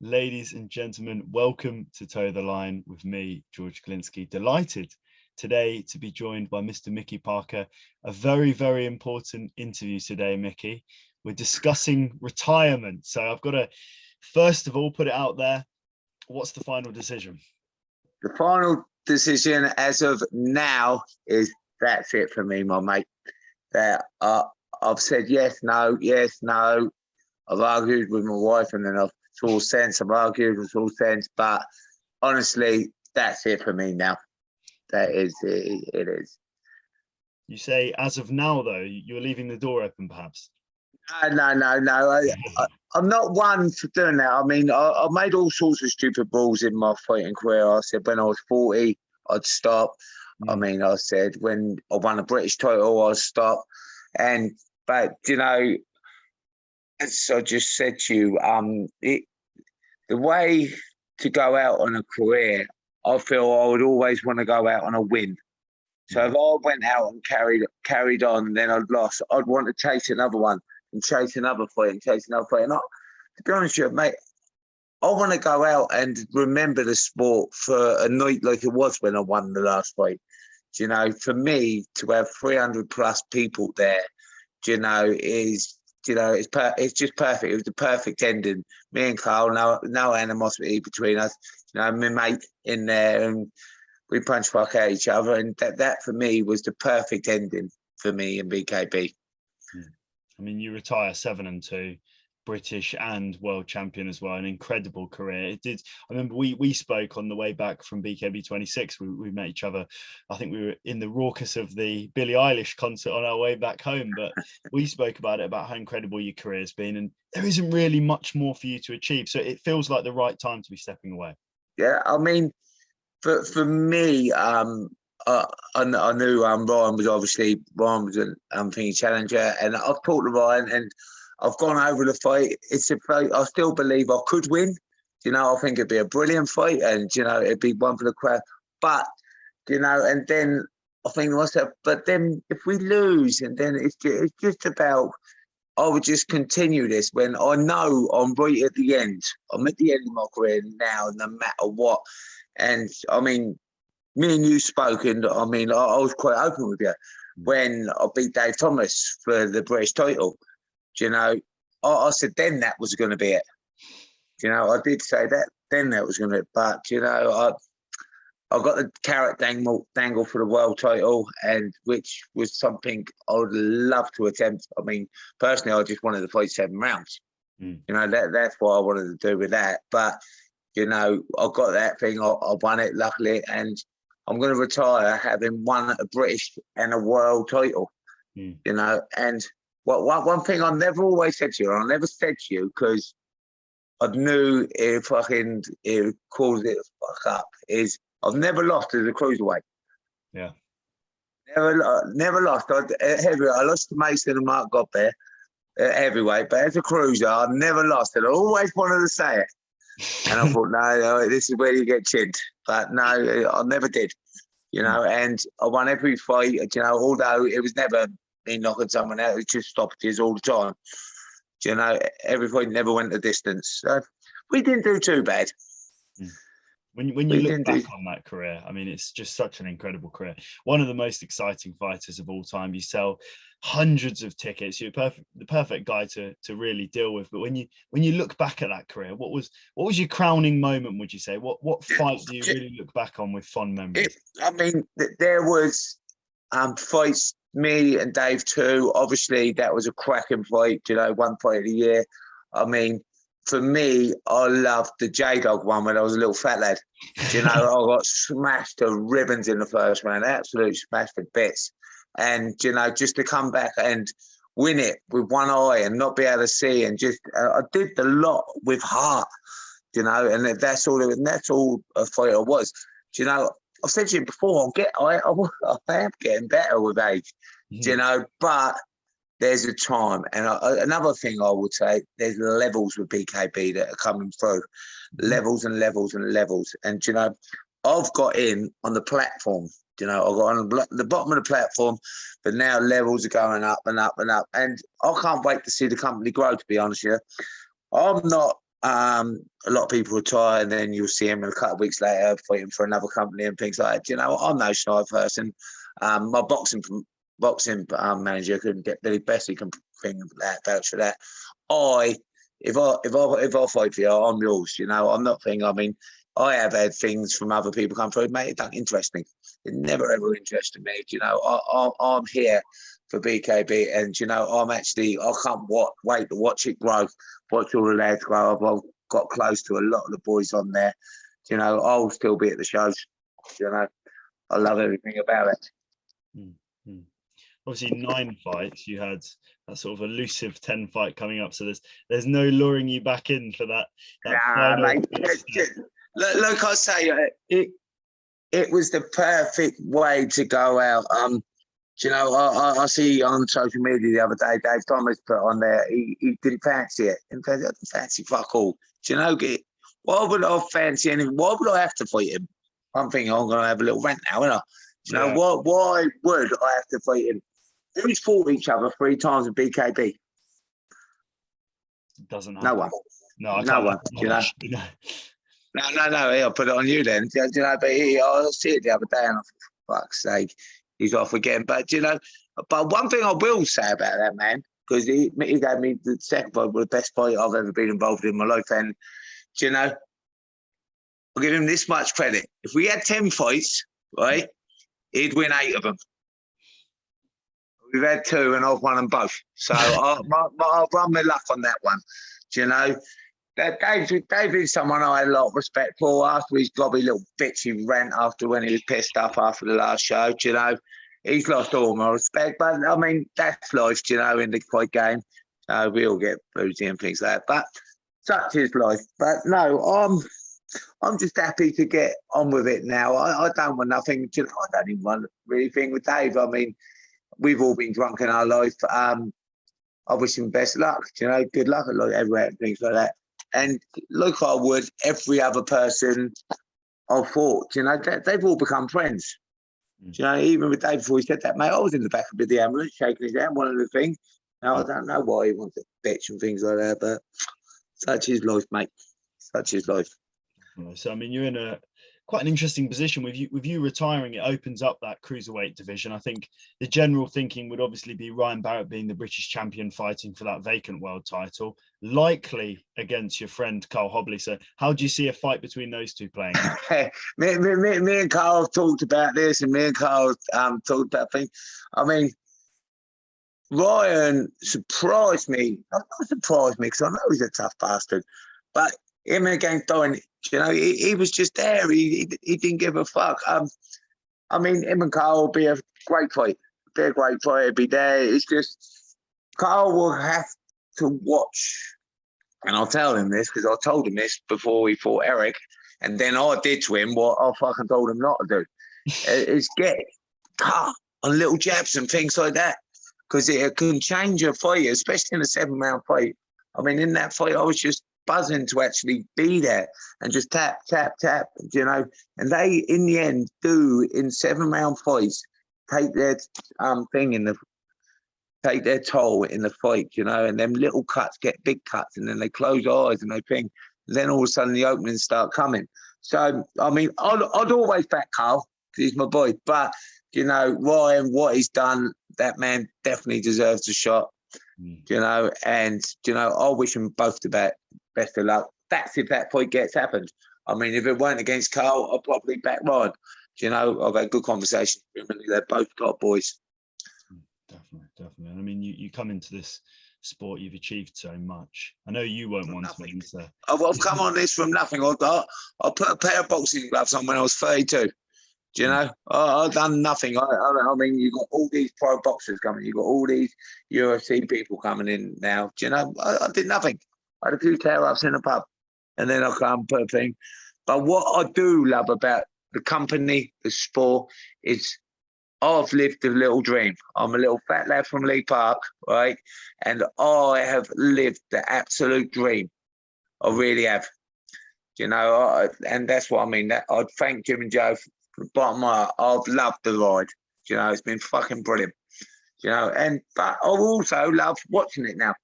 Ladies and gentlemen, welcome to Toe the Line with me, George Glinski. Delighted today to be joined by Mr. Mickey Parker. A very, very important interview today, Mickey. We're discussing retirement. So I've got to, first of all, put it out there. What's the final decision? The final decision as of now is that's it for me, my mate. That I've said yes, no. I've argued with my wife and then I've all sense. I've argued with all sense, but honestly, that's it for me now. That is it. It is. You say as of now, though, you're leaving the door open, perhaps. No. I'm not one for doing that. I mean, I made all sorts of stupid rules in my fighting career. I said when I was 40, I'd stop. I mean, I said when I won a British title, I'd stop. But you know, as I just said to you, the way to go out on a career, I feel I would always want to go out on a win. So if I went out and carried on, then I'd lost. I'd want to chase another one and chase another fight and chase another fight. And to be honest with you, mate, I want to go out and remember the sport for a night like it was when I won the last fight. You know, for me to have 300 plus people there, it's just perfect. It was the perfect ending. Me and Carl, no animosity between us. My mate in there, and we punch fuck at each other, and that for me was the perfect ending for me in BKB. I mean, you retire 7-2, British and world champion as well. An incredible career. It did. I remember we spoke on the way back from BKB 26. We met each other. I think we were in the raucous of the Billie Eilish concert on our way back home. But we spoke about how incredible your career has been, and there isn't really much more for you to achieve. So it feels like the right time to be stepping away. Yeah, I mean, for me, I knew Ryan was a thingy challenger, and I've talked to Ryan and I've gone over the fight. It's a fight I still believe I could win. I think it'd be a brilliant fight, and it'd be one for the crowd. But and then I think to myself, but then if we lose, and then it's just about. I would just continue this when I know I'm right at the end. I'm at the end of my career now, no matter what. And I mean, me and you spoke, and I mean, I was quite open with you when I beat Dave Thomas for the British title. I said then that was going to be it. I did say that then that was going to be it. But, I got the carrot dangle for the world title, and which was something I would love to attempt. I mean, personally, I just wanted to fight 7 rounds. That's what I wanted to do with that. But, I got that thing. I won it, luckily, and I'm going to retire having won a British and a world title. And one thing I never always said to you, and I never said to you because I knew it caused it fuck up, is I've never lost as a cruiserweight. Yeah. Never lost. I lost to Mason and Mark got there heavyweight, but as a cruiser, I've never lost. And I always wanted to say it. And I thought, no, this is where you get chinned. But no, I never did. And I won every fight, although it was never me knocking someone out, it was just stoppages all the time. Every fight never went the distance. So we didn't do too bad. When you look back on that career, I mean, it's just such an incredible career. One of the most exciting fighters of all time. You sell hundreds of tickets. You're the perfect guy to really deal with. But when you look back at that career, what was your crowning moment? Would you say what fight do you really look back on with fond memories? There was fights. Me and Dave too. Obviously, that was a cracking fight. One fight of the year. I mean. For me, I loved the J-Dog one when I was a little fat lad. I got smashed to ribbons in the first round, absolutely smashed to bits. And, just to come back and win it with one eye and not be able to see, and just, I did the lot with heart, and that's all a fighter was. I've said to you before, I am getting better with age, but there's a time. And another thing I would say, there's levels with BKB that are coming through. Levels and levels and levels. And, I've got in on the platform. I got on the bottom of the platform, but now levels are going up and up and up. And I can't wait to see the company grow, to be honest with you. I'm not a lot of people retire, and then you'll see him a couple of weeks later fighting for another company and things like that. You know, I'm no shy person. My boxing manager couldn't get Billy Bessie can vouch for that. If I fight for you, I'm yours. You know, I'm not thinking. I mean, I have had things from other people come through, mate. It don't interest me. It never ever interested me. You know, I'm here for BKB, and you know, I can't wait to watch it grow, watch all the lads grow. I've got close to a lot of the boys on there. You know, I'll still be at the shows. You know, I love everything about it. Mm-hmm. Obviously 9 fights. You had that sort of elusive 10 fight coming up, so there's no luring you back in for that. Nah, mate. Like I say, it was the perfect way to go out. You know, I see on social media the other day, Dave Thomas put on there, he didn't fancy it. I didn't fancy fuck all. Do you know, why would I fancy anything? Why would I have to fight him? I'm thinking I'm going to have a little rant now, aren't I? Do you know, why would I have to fight him? Who's fought each other 3 times in BKB? Doesn't happen. No one. No, no one. You know? No. I'll put it on you then. You know, but I see it the other day and I thought, fuck's sake, he's off again. But, you know, one thing I will say about that man, because he gave me the second fight, the best fight I've ever been involved in my life. And, you know, I'll give him this much credit. If we had 10 fights, right, he'd win 8 of them. We've had 2 and I've won them both. So I'll run my luck on that one. Do you know? Dave is someone I had a lot of respect for after his gobby little bitchy rant after when he was pissed off after the last show. Do you know? He's lost all my respect. But, I mean, that's life, do you know, in the fight game. We all get boozy and things like that. But such is life. But, no, I'm just happy to get on with it now. I don't want nothing. You know, I don't even want really thing with Dave. I mean, we've all been drunk in our life. I wish him best luck, you know, good luck at like everywhere and things like that. And like I would every other person I've fought, you know, they've all become friends. You know, even with Dave before he said that, mate, I was in the back of the ambulance shaking his hand, one of the things. Now, I don't know why he wants to bitch and things like that, but such is life, mate. Such is life. So, I mean, you're in quite an interesting position with you retiring. It opens up that cruiserweight division. I think the general thinking would obviously be Ryan Barrett being the British champion fighting for that vacant world title, likely against your friend Carl Hobley. So how do you see a fight between those two playing out? me and Carl have talked about this, and me and Carl talked about things. I mean, Ryan surprised me. Not surprised me because I know he's a tough bastard, but him against Dominic, you know, he was just there. He didn't give a fuck. I mean, him and Carl will be a great fight. Be a great fight. He'll be there. It's just Carl will have to watch, and I'll tell him this because I told him this before he fought Eric, and then I did to him what I fucking told him not to do. Is get cut on little jabs and things like that because it can change a fight, especially in a 7-round fight. I mean, in that fight, I was just buzzing to actually be there and just tap, you know. And they, in the end, do in 7-round fights take their take their toll in the fight, you know. And them little cuts get big cuts, and then they close their eyes and they think. Then all of a sudden the openings start coming. So I mean, I'd always back Carl because he's my boy. But you know, Ryan, what he's done, that man definitely deserves a shot. You know, and you know, I wish them both the best of luck. That's if that fight happened. I mean, if it weren't against Carl, I'd probably back Ryan. You know, I've had good conversations with them. They're both top boys. Definitely. I mean, you come into this sport, you've achieved so much. I know you won't want to answer. I've come on this from nothing. I put a pair of boxing gloves on when I was 32. Do you know? I've done nothing. I mean, you've got all these pro boxers coming. You've got all these UFC people coming in now. Do you know? I did nothing. I had a few tear-ups in the pub. And then I can't put a thing. But what I do love about the company, the sport, is I've lived a little dream. I'm a little fat lad from Lee Park, right? And I have lived the absolute dream. I really have. You know, and that's what I mean. That I'd thank Jim and Joe from the bottom of my heart. I've loved the ride. You know, it's been fucking brilliant. You know, but I also love watching it now.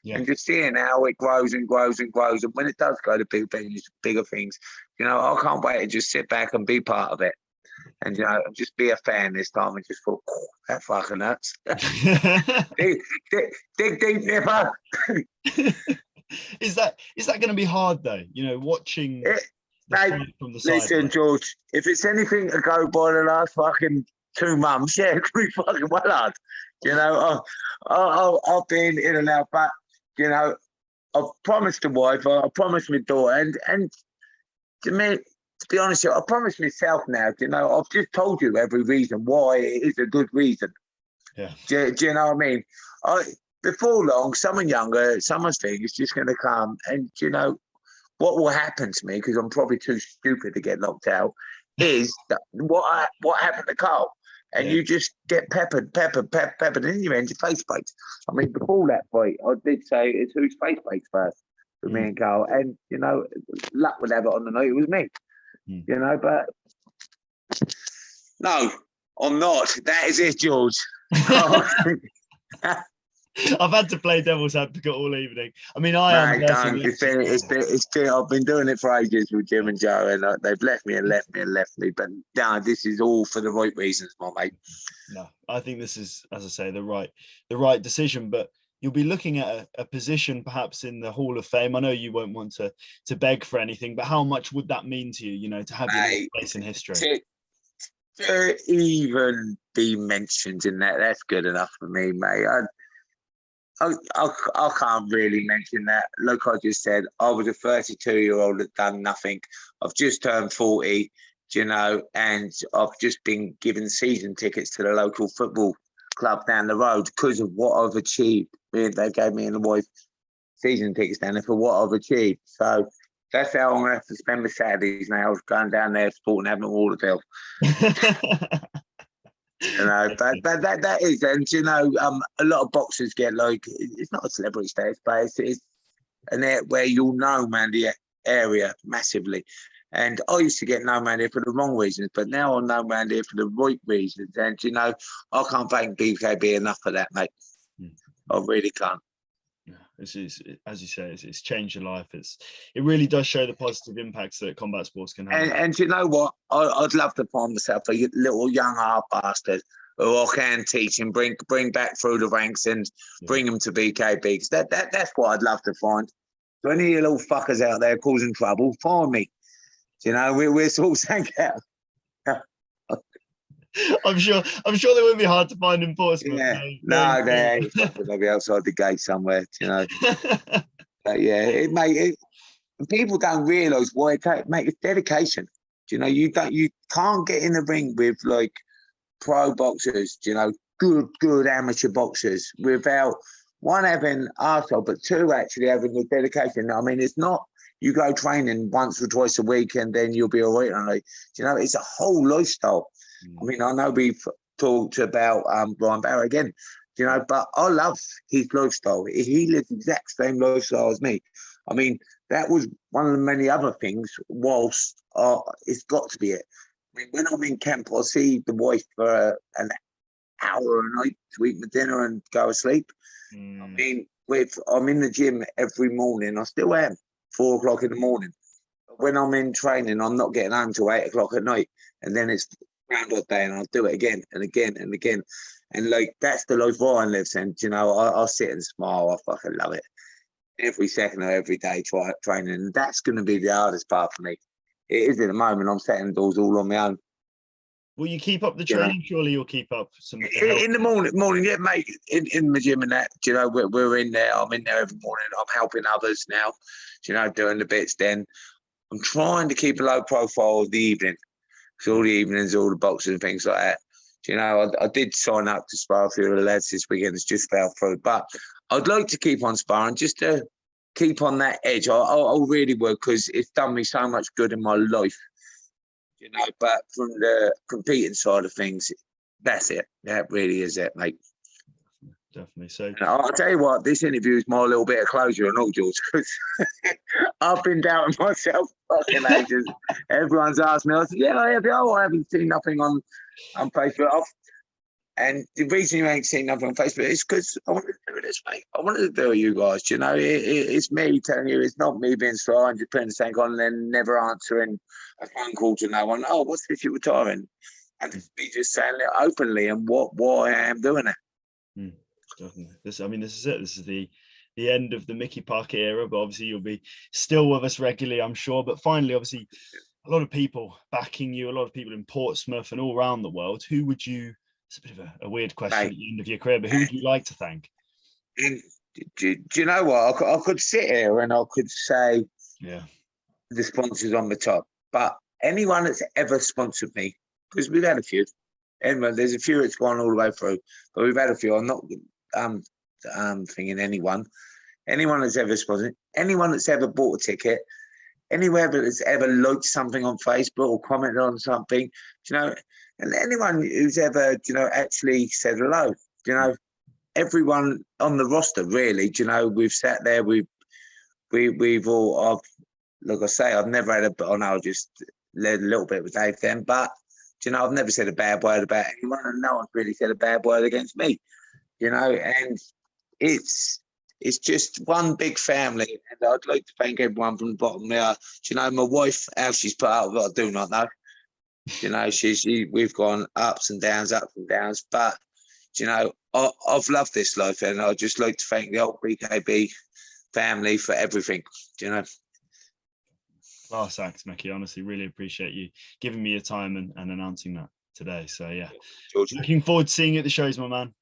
Yeah. And just seeing how it grows and grows and grows. And when it does go to bigger things, you know, I can't wait to just sit back and be part of it. And, you know, just be a fan this time and just thought, oh, that fucking hurts. dig deep, Nipper. Is that going to be hard though? You know, watching the fight from the side. Listen, George, if it's anything to go by the last fucking 2 months, yeah, it could be fucking well hard. You know, I've been in and out, but, you know, I've promised the wife, I promised my daughter, and to me, to be honest, I promised myself now, you know, I've just told you every reason why it is a good reason. Yeah. Do you know what I mean? Before long, someone younger, someone's thing is just going to come, and, you know, what will happen to me, because I'm probably too stupid to get knocked out, is that what happened to Carl. And you just get peppered, and in your end, your face breaks. I mean, before that fight, I did say it's whose face breaks first for me and Carl. And, you know, luck would have it on the night, it was me. You know, but no, I'm not. That is it, George. I've had to play devil's advocate all evening. I mean, It's been. I've been doing it for ages with Jim and Joe, and they've left me. But now this is all for the right reasons, my mate. No, I think this is, as I say, the right decision. But you'll be looking at a position perhaps in the Hall of Fame. I know you won't want to beg for anything, but how much would that mean to you? You know, to have your place in history. To even be mentioned in that's good enough for me, mate. I can't really mention that. Like I just said, I was a 32-year-old that done nothing. I've just turned 40, you know, and I've just been given season tickets to the local football club down the road because of what I've achieved. They gave me and the wife season tickets down there for what I've achieved. So that's how I'm going to have to spend my Saturdays now, going down there supporting Admiral Waterfield. You know, but that is, and you know, a lot of boxers get like, it's not a celebrity status, but it's an area where you'll know man the area massively. And I used to get no man there for the wrong reasons, but now I know man there for the right reasons. And you know, I can't thank BKB enough for that, mate. I really can't. This is, as you say, it's changed your life. It really does show the positive impacts that combat sports can have. And you know what? I'd love to find myself a little young half bastard who I can teach and bring back through the ranks and bring them to BKB. Because that's what I'd love to find. So any little fuckers out there causing trouble, find me. You know, we're sort of saying out. I'm sure they wouldn't be hard to find in Portsmouth. Yeah. No, they'll be outside the gate somewhere, you know. But yeah, people don't realise why it's dedication. You know, you can't get in the ring with like pro boxers, you know, good amateur boxers without one having arsehole, but two actually having the dedication. I mean, it's not you go training once or twice a week and then you'll be all right. Like, you know, it's a whole lifestyle. I mean, I know we've talked about Brian Barrow again, you know, but I love his lifestyle. He lives the exact same lifestyle as me. I mean, that was one of the many other things, whilst it's got to be it. I mean, when I'm in camp, I see the wife for an hour a night to eat my dinner and go to sleep. I mean, I'm in the gym every morning. I still am, 4 o'clock in the morning. But when I'm in training, I'm not getting home till 8 o'clock at night. And then it's Groundhog Day and I'll do it again and again and again. And like, that's the life Ryan lives. And, you know, I'll sit and smile. I fucking love it. Every second of every day training. And that's going to be the hardest part for me. It is at the moment. I'm setting doors all on my own. Will you keep up the training? Surely you'll keep up some in the morning, yeah, mate. In the gym and that, you know, we're in there. I'm in there every morning. I'm helping others now, you know, doing the bits. Then I'm trying to keep a low profile of the evening, because all the evenings, all the boxing and things like that. You know, I did sign up to spar a few of the lads this weekend. It's just fell through, but I'd like to keep on sparring just to keep on that edge. I really would, because it's done me so much good in my life. You know, but from the competing side of things, that's it. That really is it, mate. Definitely. So I'll tell you what, this interview is my little bit of closure and all, George, because I've been doubting myself fucking ages. Everyone's asked me, I said, yeah, I haven't seen nothing on Facebook. And the reason you ain't seen nothing on Facebook is because I want to do do this, mate. I wanted to do it, you guys. You know, it's me telling you, it's not me being sly and just putting the thing on and then never answering a phone call to no one. Oh, what's this, you retiring? And be just saying it openly and why I am doing it. Definitely. This is it. This is the end of the Mickey Parker era, but obviously you'll be still with us regularly, I'm sure. But finally, obviously, a lot of people backing you, a lot of people in Portsmouth and all around the world. Who would you? It's a bit of a weird question at the end of your career, but who would you like to thank? Do you know what? I could sit here and I could say, yeah, the sponsors on the top, but anyone that's ever sponsored me, because we've had a few. Anyway, there's a few that's gone all the way through, but we've had a few. I'm not thinking anyone that's ever sponsored, anyone that's ever bought a ticket, anywhere that's ever liked something on Facebook or commented on something, you know, and anyone who's ever, you know, actually said hello, you know, everyone on the roster, really, you know, we've sat there, we've all, like I say, I've never had I know I just led a little bit with Dave then, but, you know, I've never said a bad word about anyone, and no one's really said a bad word against me, you know, and it's just one big family, and I'd like to thank everyone from the bottom there. You know, my wife, how she's put up, I do not know. You know, we've gone ups and downs, but, you know, I've loved this life, and I'd just like to thank the old BKB family for everything, you know. Class act, Mickey. Honestly, really appreciate you giving me your time and announcing that today. So, yeah, George, looking forward to seeing you at the shows, my man.